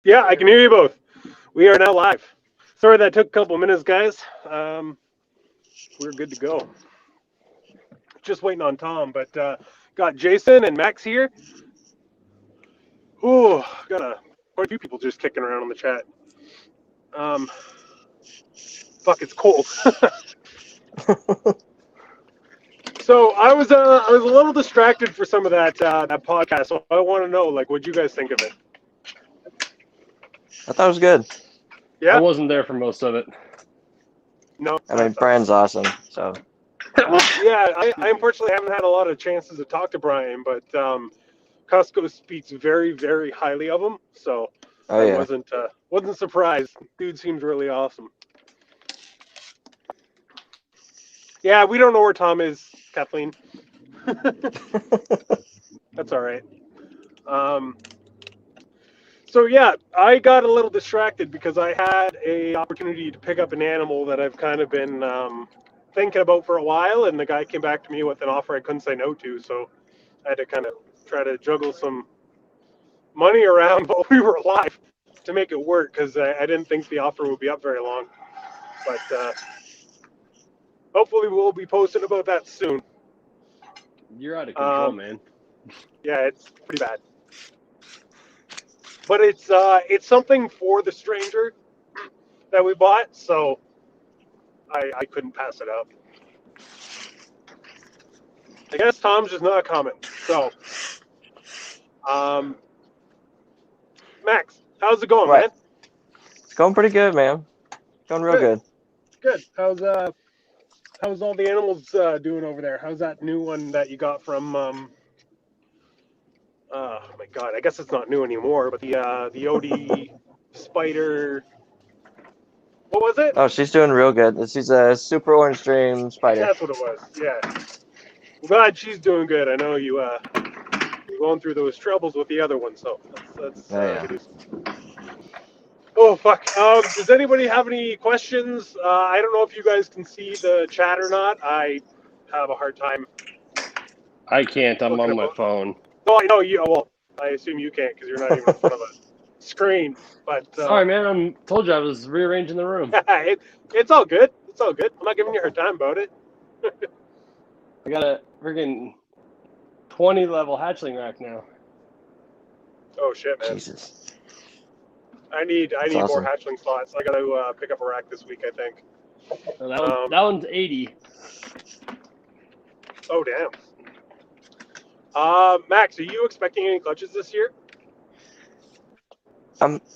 Yeah, I can hear you both. We are now live. Sorry that took a couple minutes, guys. We're good to go. Just waiting on Tom, but got Jason and Max here. Ooh, got quite a few people just kicking around in the chat. Fuck, it's cold. So I was a little distracted for some of that podcast. So I want to know, like, what you guys think of it? I thought it was good. Yeah, I wasn't there for most of it. no. I mean, Brian's awesome, so. Yeah, I unfortunately haven't had a lot of chances to talk to Brian, but Costco speaks very, very highly of him, so Oh, I yeah. wasn't surprised. Dude seems really awesome. Yeah, we don't know where Tom is, Kathleen. That's all right. So yeah, I got a little distracted because I had a opportunity to pick up an animal that I've kind of been thinking about for a while, and the guy came back to me with an offer I couldn't say no to, so I had to kind of try to juggle some money around while we were alive to make it work, because I didn't think the offer would be up very long. But hopefully we'll be posting about that soon. You're out of control, man. Yeah, it's pretty bad. But it's something for the stranger that we bought, so I couldn't pass it up. I guess Tom's just not coming. So, Max, how's it going, Right. man? It's going pretty good, man. Going real good. Good. How's all the animals doing over there? How's that new one that you got from? Oh my God, I guess it's not new anymore. But the OD spider. What was it? Oh, she's doing real good. She's a super orange dream spider. That's what it was. Yeah. I'm glad she's doing good. I know you're going through those troubles with the other one, so that's yeah. good news. Oh fuck! Does anybody have any questions? I don't know if you guys can see the chat or not. I have a hard time. I can't. I'm on my phone. Oh, I know you. Well, I assume you can't because you're not even in front of a screen. But Sorry, man. Told you I was rearranging the room. it's all good. It's all good. I'm not giving you a hard time about it. I got a freaking 20-level hatchling rack now. Oh shit, man! Jesus. I need awesome. more hatchling slots. I got to pick up a rack this week, I think. So that one's 80. Oh damn. Max, are you expecting any clutches this year?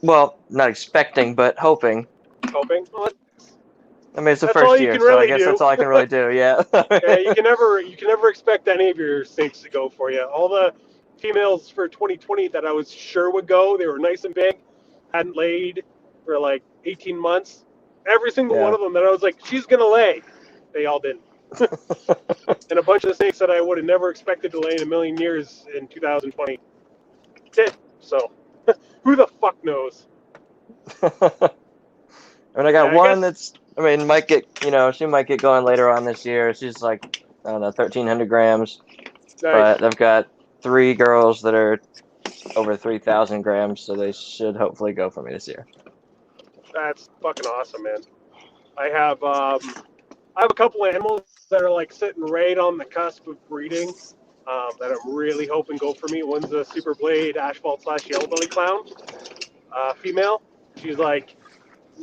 Well, not expecting, but hoping. Hoping. Well, I mean, it's the that's first all you year, can so really I guess do. that's all I can really do. Yeah. Yeah, you can never expect any of your snakes to go for you. All the females for 2020 that I was sure would go, they were nice and big, hadn't laid for like 18 months. Every single one of them that I was like, she's gonna lay, they all didn't. And a bunch of the snakes that I would have never expected to lay in a million years in 2020 did. So, who the fuck knows? And I got one that's, might get, she might get going later on this year. She's like, I don't know, 1,300 grams. Nice. But I've got 3 girls that are over 3,000 grams, so they should hopefully go for me this year. That's fucking awesome, man. I have a couple animals that are like sitting right on the cusp of breeding that I'm really hoping go for me. One's a super blade asphalt / yellow belly clown, female. She's like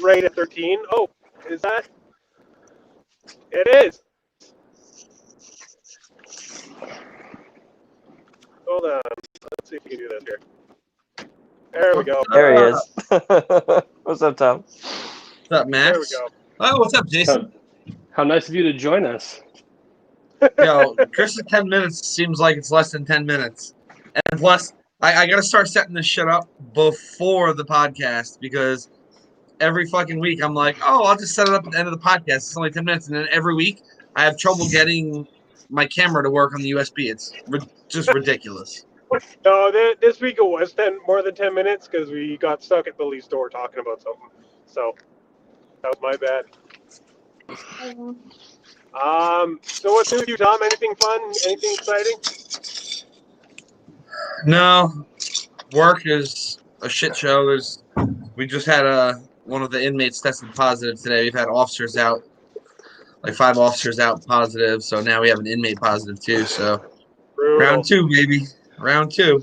right at 13. Oh, is that? It is. Hold on. Let's see if we can do this here. There we go. There he is. What's up, Tom? What's up, Max? There we go. Oh, what's up, Jason? How nice of you to join us. Yo, Chris's 10 minutes seems like it's less than 10 minutes. And plus, I got to start setting this shit up before the podcast because every fucking week I'm like, oh, I'll just set it up at the end of the podcast. It's only 10 minutes. And then every week I have trouble getting my camera to work on the USB. It's just ridiculous. No, this week it was more than 10 minutes because we got stuck at Billy's store talking about something. So that was my bad. So what's new with you, Tom? Anything fun? Anything exciting? No, work is a shit show. There's We just had one of the inmates tested positive today. We've had officers out, like 5 officers out positive. So now we have an inmate positive too. So Brutal. round 2, baby. Round 2.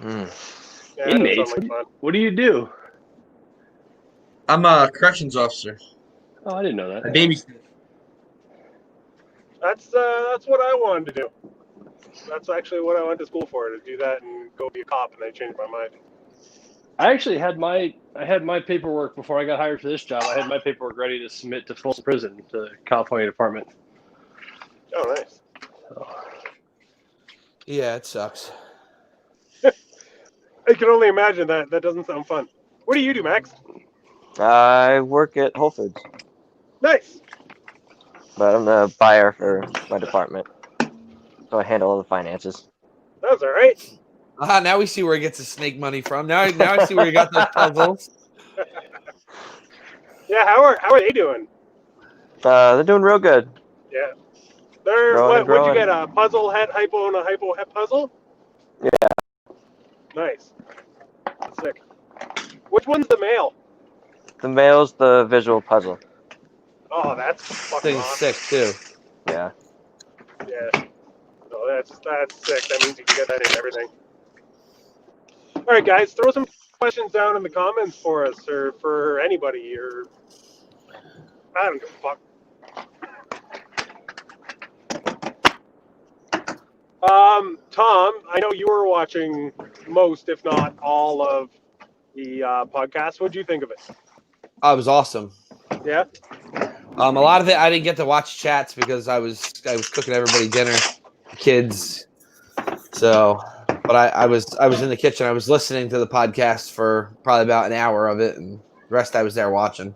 Mm. Yeah, that doesn't Inmates. sound like fun. What do you do? I'm a corrections officer. Oh, I didn't know I that. babysit. That's what I wanted to do. That's actually what I went to school for, to do that and go be a cop, and I changed my mind. I actually had my paperwork before I got hired for this job. I had my paperwork ready to submit to Folsom Prison, to the California Department. Oh, nice. Yeah, it sucks. I can only imagine that. That doesn't sound fun. What do you do, Max? I work at Whole Foods, Nice. but I'm the buyer for my department, so I handle all the finances. That's all right. Now we see where he gets his snake money from. Now I see where he got those puzzles. Yeah, how are they doing? They're doing real good. Yeah. They're Growing and what'd you growing. get? A puzzle head hypo and a hypo head puzzle? Yeah. Nice. Sick. Which one's the male? The male's the visual puzzle. Oh, that's fucking Thing's awesome. sick too. Yeah. Yeah. No, that's sick. That means you can get that in everything. All right, guys, throw some questions down in the comments for us, or for anybody, or I don't give a fuck. Tom, I know you were watching most, if not all, of the podcast. What'd you think of it? Oh, it was awesome. Yeah. A lot of it I didn't get to watch chats because I was cooking everybody dinner, kids. So, but I was in the kitchen. I was listening to the podcast for probably about an hour of it, and the rest I was there watching.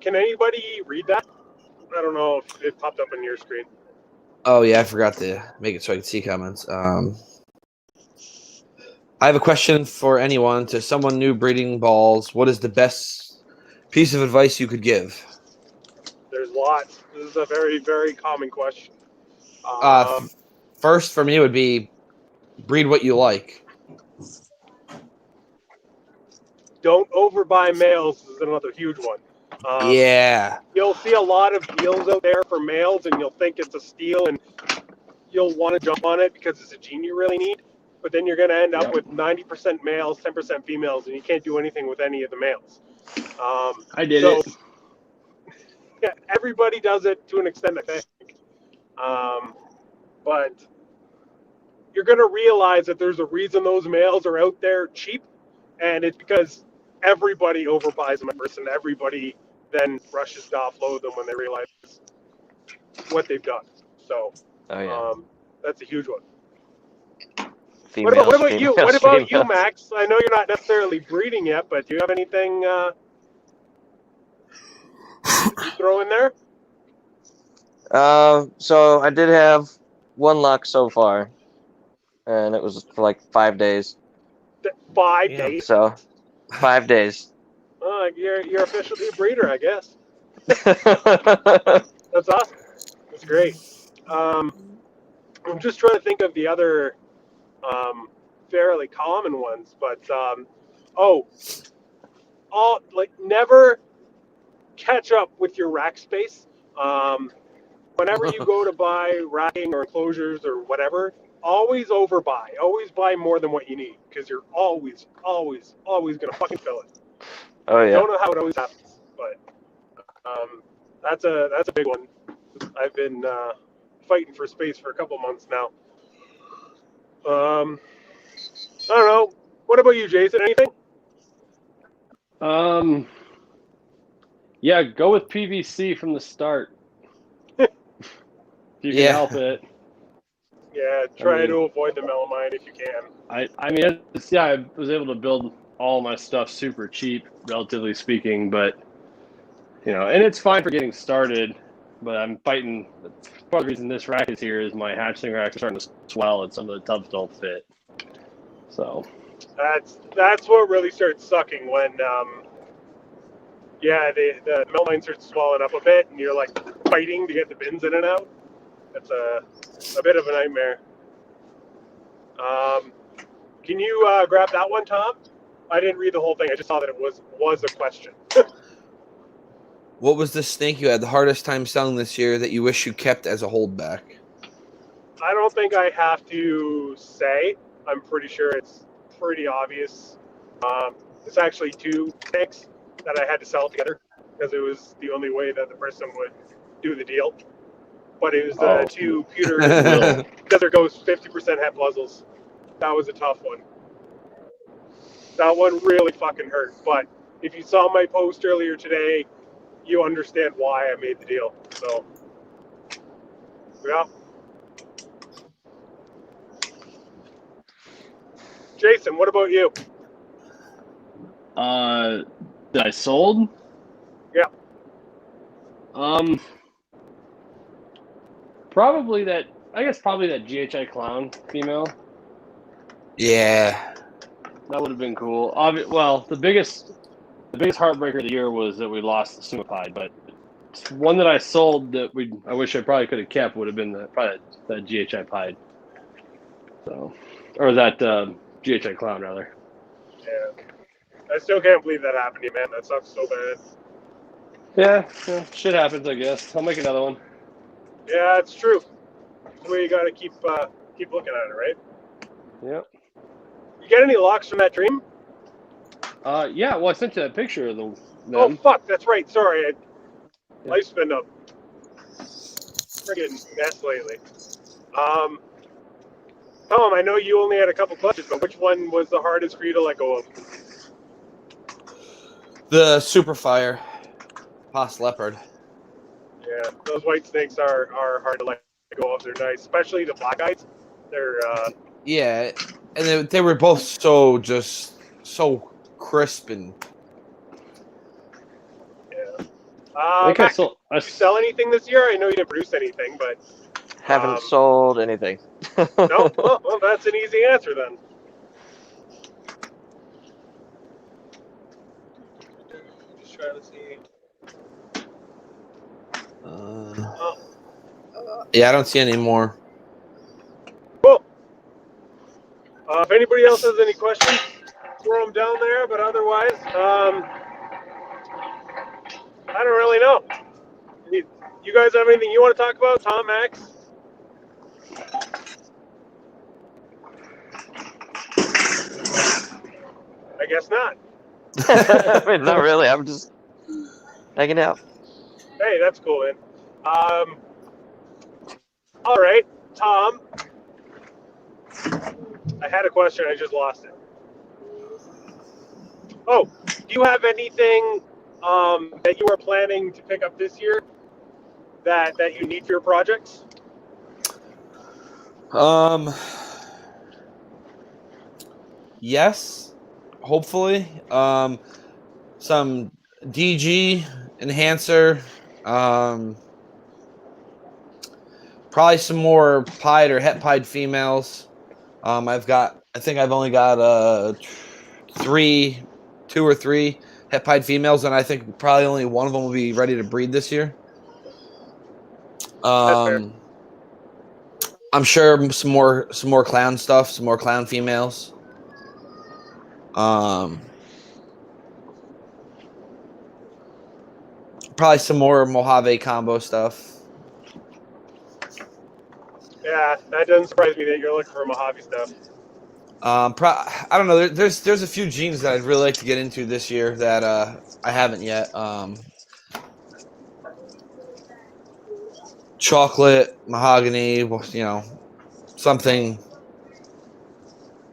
Can anybody read that? I don't know if it popped up on your screen. Oh yeah, I forgot to make it so I could see comments. I have a question for anyone. To someone new breeding balls, what is the best piece of advice you could give? There's lots. This is a very, very common question. First for me would be breed what you like. Don't overbuy males is another huge one. Yeah. You'll see a lot of deals out there for males, and you'll think it's a steal, and you'll want to jump on it because it's a gene you really need. But then you're going to end up with 90% males, 10% females, and you can't do anything with any of the males. I did it. Yeah, everybody does it to an extent, I think. But you're going to realize that there's a reason those males are out there cheap, and it's because everybody overbuys them at first, and everybody then rushes to offload them when they realize what they've done. So that's a huge one. Females, what about you? What about you, females. Max? I know you're not necessarily breeding yet, but do you have anything you throw in there? So I did have one luck so far, and it was for like 5 days. 5 days? So 5 days. You're officially a breeder, I guess. That's awesome. That's great. I'm just trying to think of the other fairly common ones, but never catch up with your rack space. Whenever you go to buy racking or enclosures or whatever, always overbuy. Always buy more than what you need, because you're always gonna fucking fill it. Oh I yeah. don't know how it always happens, but that's a big one. I've been fighting for space for a couple months now. I don't know. What about you, Jason? Anything? Yeah, go with PVC from the start. If you can help it. Yeah, try to avoid the melamine if you can. I was able to build all my stuff super cheap, relatively speaking, but and it's fine for getting started, but I'm fighting. Part of the reason this rack is here is my hatchling racks are starting to swell and some of the tubs don't fit. So that's what really starts sucking when the melamine starts swelling up a bit and you're like fighting to get the bins in and out. That's a bit of a nightmare. Can you grab that one, Tom? I didn't read the whole thing. I just saw that it was a question. What was the snake you had the hardest time selling this year that you wish you kept as a holdback? I don't think I have to say. I'm pretty sure it's pretty obvious. It's actually two snakes that I had to sell together because it was the only way that the person would do the deal. But it was the two pewter Desert Ghost 50% het puzzles. That was a tough one. That one really fucking hurt. But if you saw my post earlier today, you understand why I made the deal. So, yeah. Jason, what about you? That I sold? Yeah. Probably that GHI clown female. Yeah. That would have been cool. Well, the biggest heartbreaker of the year was that we lost the Sumapide, but one that I sold that I wish I probably could have kept would have been probably that GHI Pied. So, or that GHI clown rather. Yeah. I still can't believe that happened to you, man. That sucks so bad. Yeah, shit happens, I guess. I'll make another one. Yeah, it's true. That's the way you gotta keep looking at it, right? Yep. You get any locks from that dream? Yeah. Well, I sent you that picture of them. Oh fuck, that's right. Sorry, Yeah. life's been a friggin' mess lately. Tom, I know you only had a couple clutches, but which one was the hardest for you to let go of? The Superfire. Pos Leopard. Yeah, those white snakes are hard to let go of. They're nice, especially the black eyes. They're Yeah, and they were both so crisp and. yeah. I think Max, I sold. did you sell anything this year? I know you didn't produce anything, but Haven't sold anything. no. Well, that's an easy answer then. Just trying to see. Yeah, I don't see any more. Cool. If anybody else has any questions, throw them down there. But otherwise, I don't really know. You guys have anything you want to talk about, Tom, Max? I guess not. I mean, not really. I'm just hanging out. Hey, that's cool, man. All right, Tom. I had a question. I just lost it. Oh, do you have anything that you are planning to pick up this year that you need for your projects? Yes, hopefully. Some DG enhancer. Probably some more pied or het pied females. I think I've only got two or three het pied females, and I think probably only one of them will be ready to breed this year. That's fair. I'm sure some more clown stuff, some more clown females. Probably some more Mojave combo stuff. Yeah, that doesn't surprise me that you're looking for Mojave stuff. I don't know. There's a few genes that I'd really like to get into this year that I haven't yet. Chocolate, mahogany, something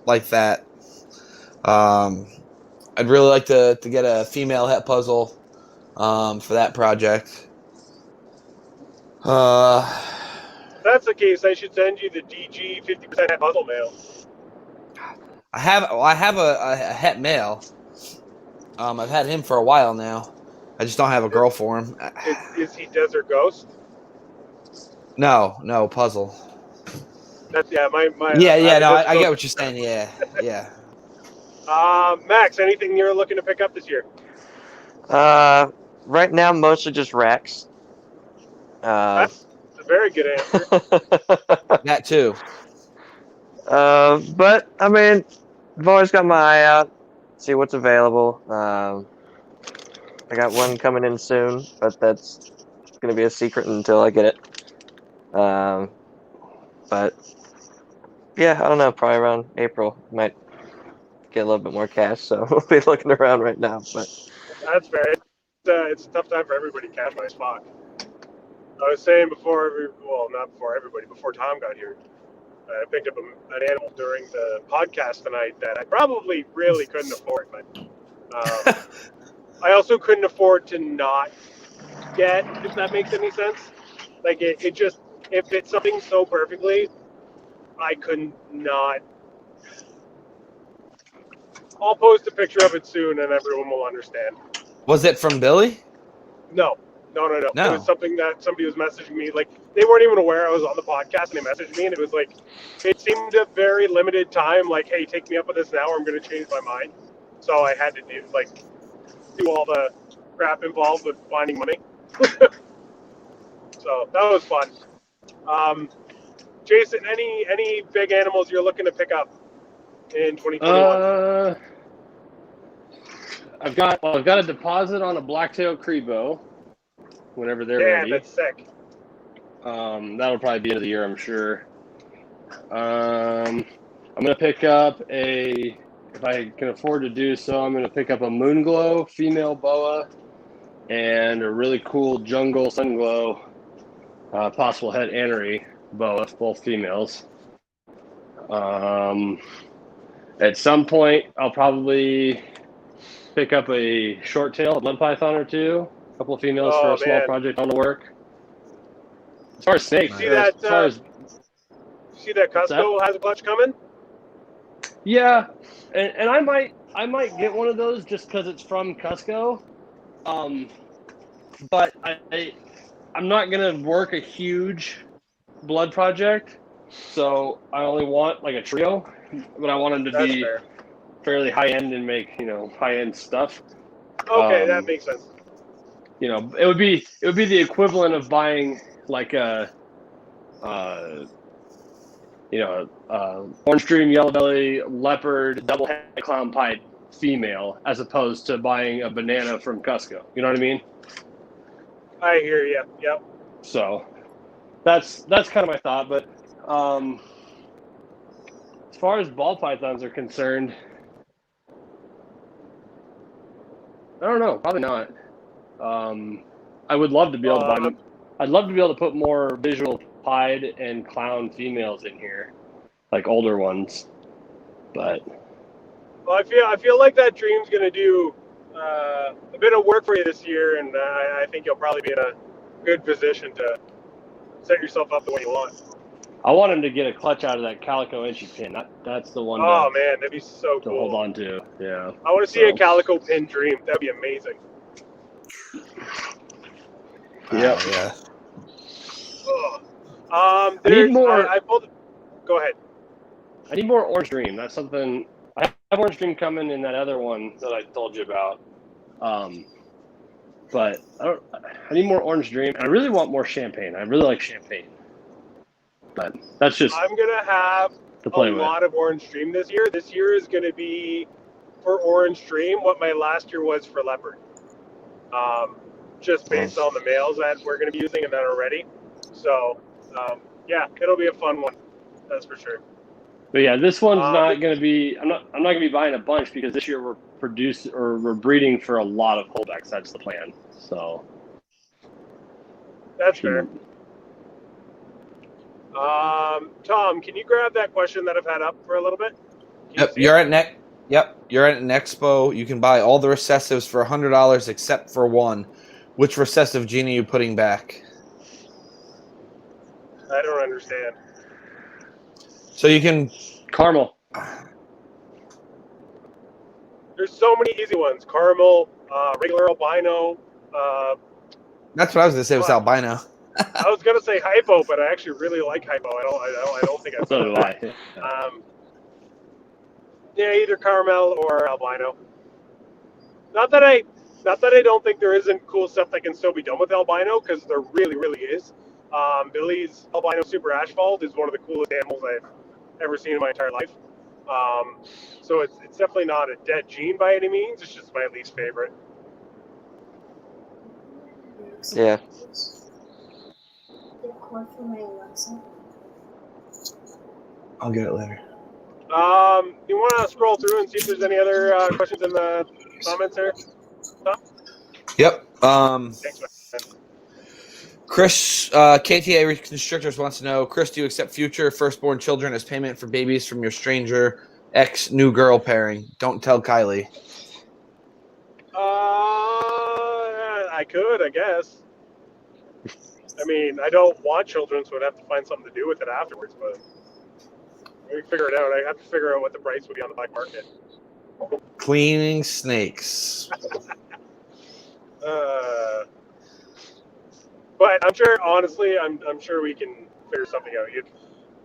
like that. I'd really like to get a female het puzzle for that project. If that's the case, I should send you the DG 50% het puzzle mail. I have a het male. I've had him for a while now. I just don't have a girl for him. Is he Desert Ghost? No, puzzle. That's my. I get what you're saying. Yeah. Max, anything you're looking to pick up this year? Right now, mostly just racks. That's a very good answer. That too. But I mean, I've always got my eye out. see what's available. I got one coming in soon, but that's going to be a secret until I get it. But yeah, I don't know. Probably around April, might get a little bit more cash. So we'll be looking around right now. But That's fair. It's a tough time for everybody cash-wise. Fuck. I was saying before, not before everybody, before Tom got here, I picked up an animal during the podcast tonight that I probably really couldn't afford, but I also couldn't afford to not get, if that makes any sense. Like, it just, it fit something so perfectly, I couldn't not. I'll post a picture of it soon and everyone will understand. Was it from Billy? No. No. It was something that somebody was messaging me. Like, they weren't even aware I was on the podcast, and they messaged me, and it was like, it seemed a very limited time. Like, hey, take me up with this now, or I'm going to change my mind. So I had to do all the crap involved with finding money. So that was fun. Jason, any big animals you're looking to pick up in 2021? I've got a deposit on a blacktail Crebo. Whenever they're ready. That's sick. That'll probably be end of the year, I'm sure. I'm gonna pick up if I can afford to do so, I'm gonna pick up a Moonglow female boa and a really cool jungle sunglow possible head anery boa, both females. At some point, I'll probably pick up a short tail, a blood python or two. A couple of females for a small project on the work. As far as snakes, see that Costco has a clutch coming? Yeah, and I might get one of those just because it's from Costco. But I'm not gonna work a huge blood project, so I only want like a trio, but I want them to be fairly high end and make high end stuff. Okay, that makes sense. It would be the equivalent of buying like a orange dream, yellow belly, leopard, double head clown pied female, as opposed to buying a banana from Costco. You know what I mean? I hear you. Yep. So that's kind of my thought. But as far as ball pythons are concerned, I don't know. Probably not. I would love to be able to buy. I'd love to be able to put more visual pied and clown females in here, like older ones. But I feel like that dream's gonna do a bit of work for you this year, and I think you'll probably be in a good position to set yourself up the way you want. I want him to get a clutch out of that calico inchy pin. That's the one. Oh man, that'd be so to cool. Hold on to. Yeah. I want to see a calico pin dream. That'd be amazing. Yep. Yeah. I need more. Go ahead. I need more orange dream. That's something. I have orange dream coming in that other one that I told you about. But I need more orange dream. And I really want more champagne. I really like champagne. But that's just. I'm gonna have a lot of orange dream this year. This year is gonna be for orange dream what my last year was for leopard. Just based on the males that we're gonna be using and that are ready. So yeah, it'll be a fun one. That's for sure. But yeah, this one's not going to be. I'm not going to be buying a bunch because this year we're breeding for a lot of holdbacks. That's the plan. So that's fair. Tom, can you grab that question that I've had up for a little bit? You're at an expo. You can buy all the recessives for $100 except for one. Which recessive gene are you putting back? I don't understand. So you can caramel. There's so many easy ones. Caramel, regular albino. That's what I was gonna say was albino. I was gonna say hypo, but I actually really like hypo. I don't think I so do I. Yeah, either caramel or albino. Not that I don't think there isn't cool stuff that can still be done with albino, because there really, really is. Billy's albino super asphalt is one of the coolest animals I've ever seen in my entire life. So it's definitely not a dead gene by any means. It's just my least favorite. Yeah. I'll get it later. You want to scroll through and see if there's any other questions in the comments here? Yep. Thanks, man. Chris, KTA Reconstructors wants to know, Chris, do you accept future firstborn children as payment for babies from your stranger ex-new girl pairing? Don't tell Kylie. I could, I guess. I mean, I don't want children, so I'd have to find something to do with it afterwards, but we figure it out. I have to figure out what the price would be on the black market. Cleaning snakes. But I'm sure, honestly, I'm sure we can figure something out.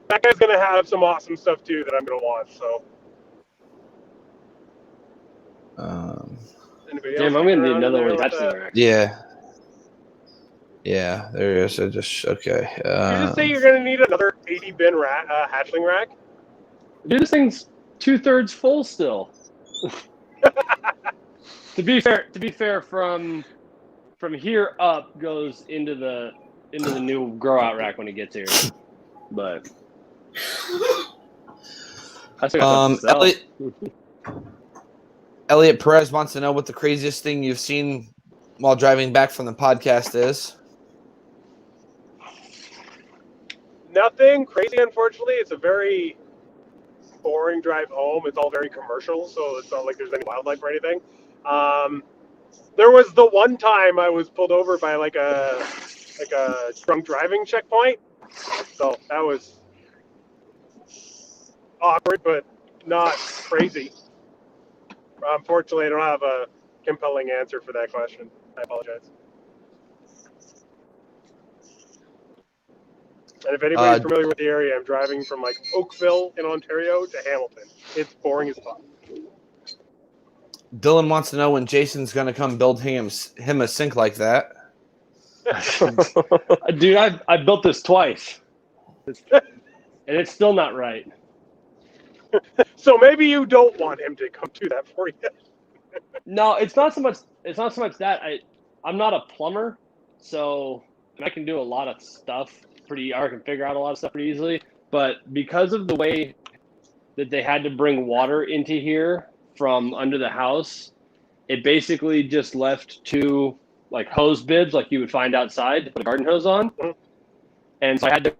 That guy's gonna have some awesome stuff too that I'm gonna want. So, anybody else Damn, I'm gonna need around in another there one with attaching that? there. Yeah. Yeah, there it is. I just okay. Did you just say you're gonna need another 80 bin hatchling rack? Dude, this thing's 2/3 full still. To be fair, from here up goes into the new grow out rack when it gets here. But I still got stuff to sell. Elliot Perez wants to know what the craziest thing you've seen while driving back from the podcast is. Nothing crazy, unfortunately. It's a very boring drive home. It's all very commercial, so it's not like there's any wildlife or anything. There was the one time I was pulled over by like a drunk driving checkpoint, so that was awkward, but not crazy. Unfortunately, I don't have a compelling answer for that question. I apologize. And if anybody's familiar with the area, I'm driving from like Oakville in Ontario to Hamilton. It's boring as fuck. Dylan wants to know when Jason's going to come build him a sink like that. Dude, I built this twice, and it's still not right. So maybe you don't want him to come do that for you. No, it's not so much that I'm not a plumber, so I can do a lot of stuff I can figure out a lot of stuff pretty easily. But because of the way that they had to bring water into here from under the house, it basically just left two like hose bibs like you would find outside to put a garden hose on. And so I had to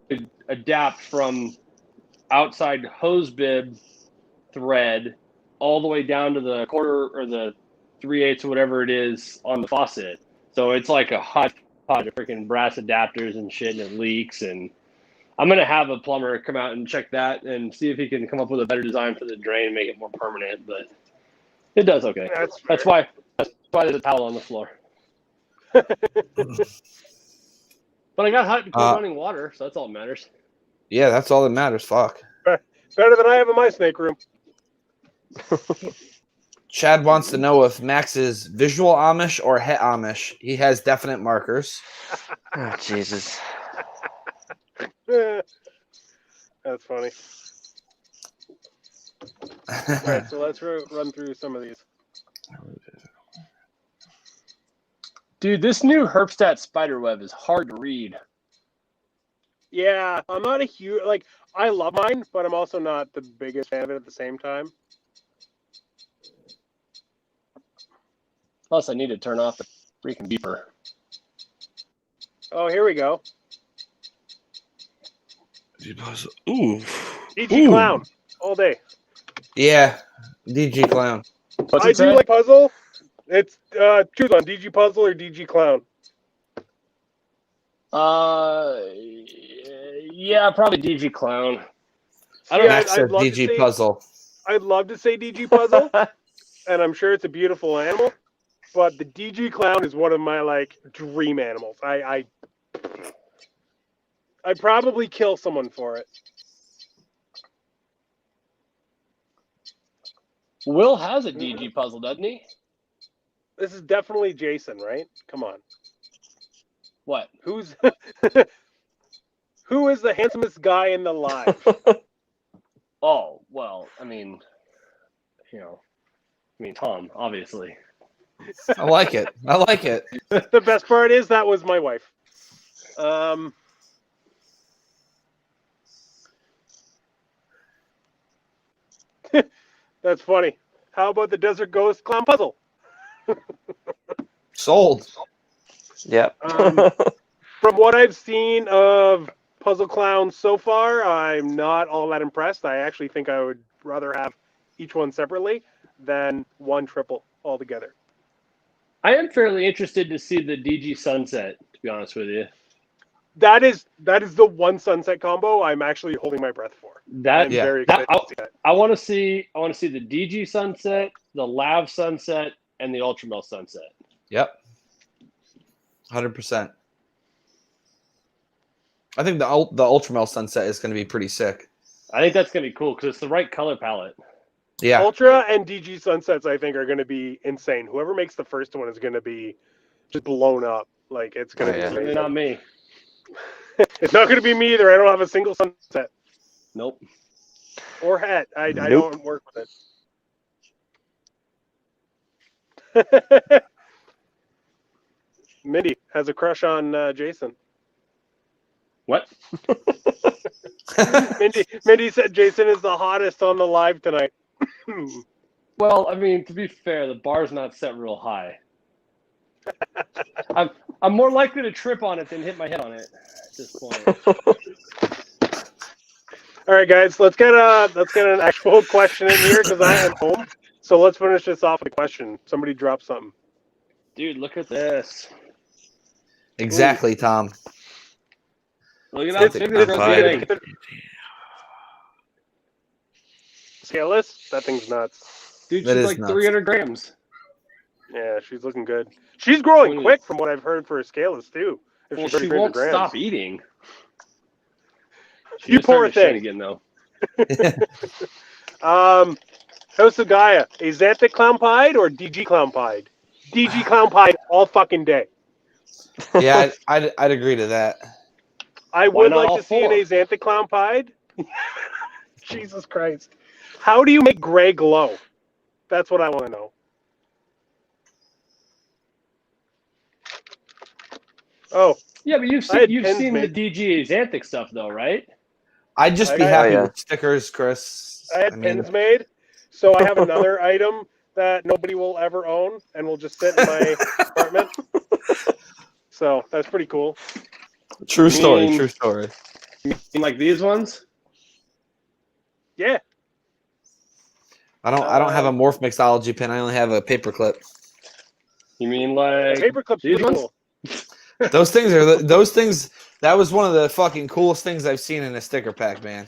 adapt from outside hose bib thread all the way down to the quarter or the 3/8 or whatever it is on the faucet. So it's like a hodgepodge of freaking brass adapters and shit, and it leaks. And I'm going to have a plumber come out and check that and see if he can come up with a better design for the drain and make it more permanent. But it does okay. That's why there's a towel on the floor. But I got hot and cool running water, so that's all that matters. Yeah, that's all that matters. Fuck. Better than I have in my snake room. Chad wants to know if Max is visual Amish or het Amish. He has definite markers. Oh, Jesus. That's funny. All right, so let's run through some of these. Dude, this new Herpstat spiderweb is hard to read. Yeah, I'm not a huge I love mine, but I'm also not the biggest fan of it at the same time. Plus, I need to turn off the freaking beeper. Oh, here we go. Ooh. DG Clown all day. Yeah, DG Clown. What's I it say? do like puzzle. It's choose on DG Puzzle or DG Clown. Yeah, probably DG Clown. I don't know. Max said DG Puzzle. I'd love to say DG Puzzle, and I'm sure it's a beautiful animal. But the DG Clown is one of my dream animals. I'd probably kill someone for it. Will has a DG puzzle, doesn't he? This is definitely Jason, right? Come on. What? Who is the handsomest guy in the live? Oh, well, Tom, obviously. I like it. I like it. The best part is that was my wife. That's funny. How about the Desert Ghost Clown Puzzle? Sold. Yep. From what I've seen of Puzzle Clowns so far, I'm not all that impressed. I actually think I would rather have each one separately than one triple altogether. I am fairly interested to see the DG Sunset, to be honest with you. That is the one Sunset combo I'm actually holding my breath for. I'm Yeah. very excited to see that. I want to see the DG Sunset, the Lav Sunset, and the Ultramel Sunset. Yep. 100%. I think the Ultramel Sunset is going to be pretty sick. I think that's going to be cool because it's the right color palette. Yeah. Ultra and DG Sunsets, I think, are going to be insane. Whoever makes the first one is going to be just blown up. Like, it's going to be Certainly amazing. not me. It's not going to be me either. I don't have a single Sunset Nope. or hat. I Nope. don't work with it. Mindy has a crush on Jason. What? Mindy said Jason is the hottest on the live tonight. Well, to be fair, the bar's not set real high. I'm more likely to trip on it than hit my head on it at this point. All right, guys, let's get an actual question in here because I am home. So let's finish this off with a question. Somebody drop something. Dude, look at this. Exactly, Tom. Look at That's that a big good thing. fight. Scaleless? That thing's nuts. Dude, That she's is like nuts. 300 grams. Yeah, she's looking good. She's growing quick from what I've heard for a scaleless too. If Well, she's she 300 won't grams. stop eating. She You just started poor to shed thing. again, though. House of Gaia, a Xanthic Clown Pied or DG Clown Pied? DG Clown Pied all fucking day. Yeah, I'd agree to that. I Why would not like all to see an four? Xanthic Clown Pied. Jesus Christ. How do you make gray glow? That's what I want to know. Oh, Yeah, but you've I had seen pins the made. DG Xanthic stuff, though, right? I'd just be Oh, happy yeah. with stickers, Chris. I had pins made, so I have another item that nobody will ever own and will just sit in my apartment. So that's pretty cool. True story. mean- True story. You mean like these ones? Yeah. I don't have a morph mixology pin. I only have a paperclip. You mean like Paperclip's these pretty ones? cool. Those things. That was one of the fucking coolest things I've seen in a sticker pack, man.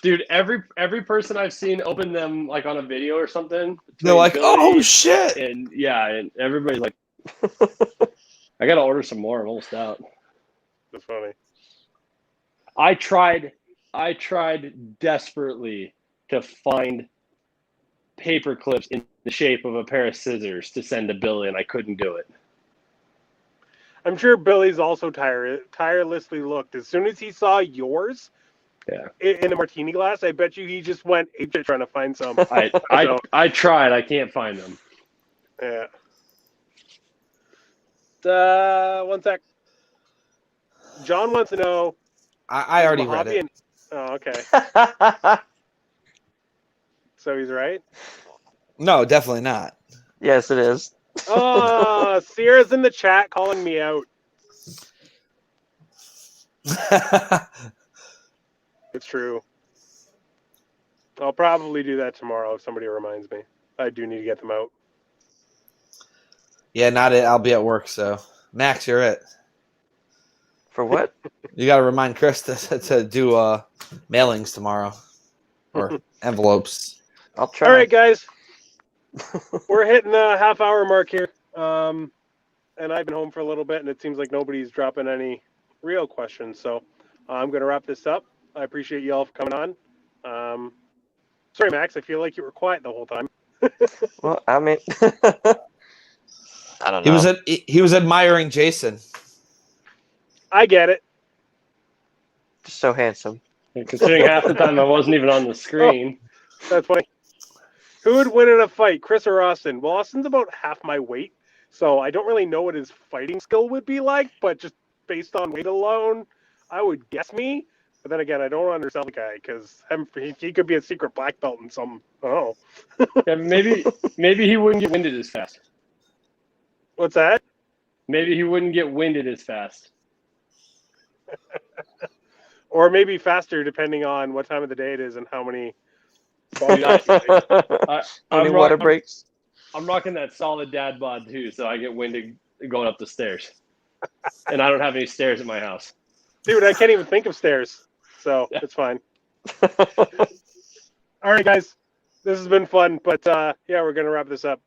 Dude, every person I've seen open them like on a video or something. They're like, between oh Billy shit. and everybody's like, I gotta order some more. I'm almost out. That's funny. I tried desperately to find paper clips in the shape of a pair of scissors to send to Billy, and I couldn't do it. I'm sure Billy's also tirelessly looked. As soon as he saw yours in a martini glass, I bet you he just went apeshit trying to find some. I tried. I can't find them. Yeah. One sec. John wants to know. I already read Mojave it. Oh, okay. So he's right. No, definitely not. Yes, it is. Oh, Sierra's in the chat calling me out. It's true. I'll probably do that tomorrow if somebody reminds me. I do need to get them out. Yeah, not it. I'll be at work, so Max, you're it. For what? You got to remind Chris to do mailings tomorrow or envelopes. I'll try. All right, guys. We're hitting the half-hour mark here. And I've been home for a little bit, and it seems like nobody's dropping any real questions. So I'm going to wrap this up. I appreciate you all for coming on. Sorry, Max. I feel like you were quiet the whole time. Well, I mean, I don't know. He was admiring Jason. I get it. Just so handsome. Considering half the time I wasn't even on the screen. That's funny. Who would win in a fight, Chris or Austin? Well, Austin's about half my weight, so I don't really know what his fighting skill would be like, but just based on weight alone, I would guess me. But then again, I don't want to undersell the guy because he could be a secret black belt in some. Oh, Yeah, maybe he wouldn't get winded as fast. what's that? Maybe he wouldn't get winded as fast. Or maybe faster, depending on what time of the day it is and how many. Dude, How many water breaks? I'm rocking that solid dad bod too, so I get winded going up the stairs. And I don't have any stairs at my house. Dude, I can't even think of stairs, so it's fine. All right, guys, this has been fun, but yeah, we're gonna wrap this up.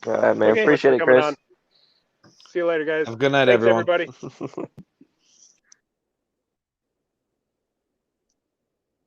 All right, man. Okay, Appreciate it, thanks for coming Chris. on. See you later, guys. Have a good night, Thanks, everyone. everybody.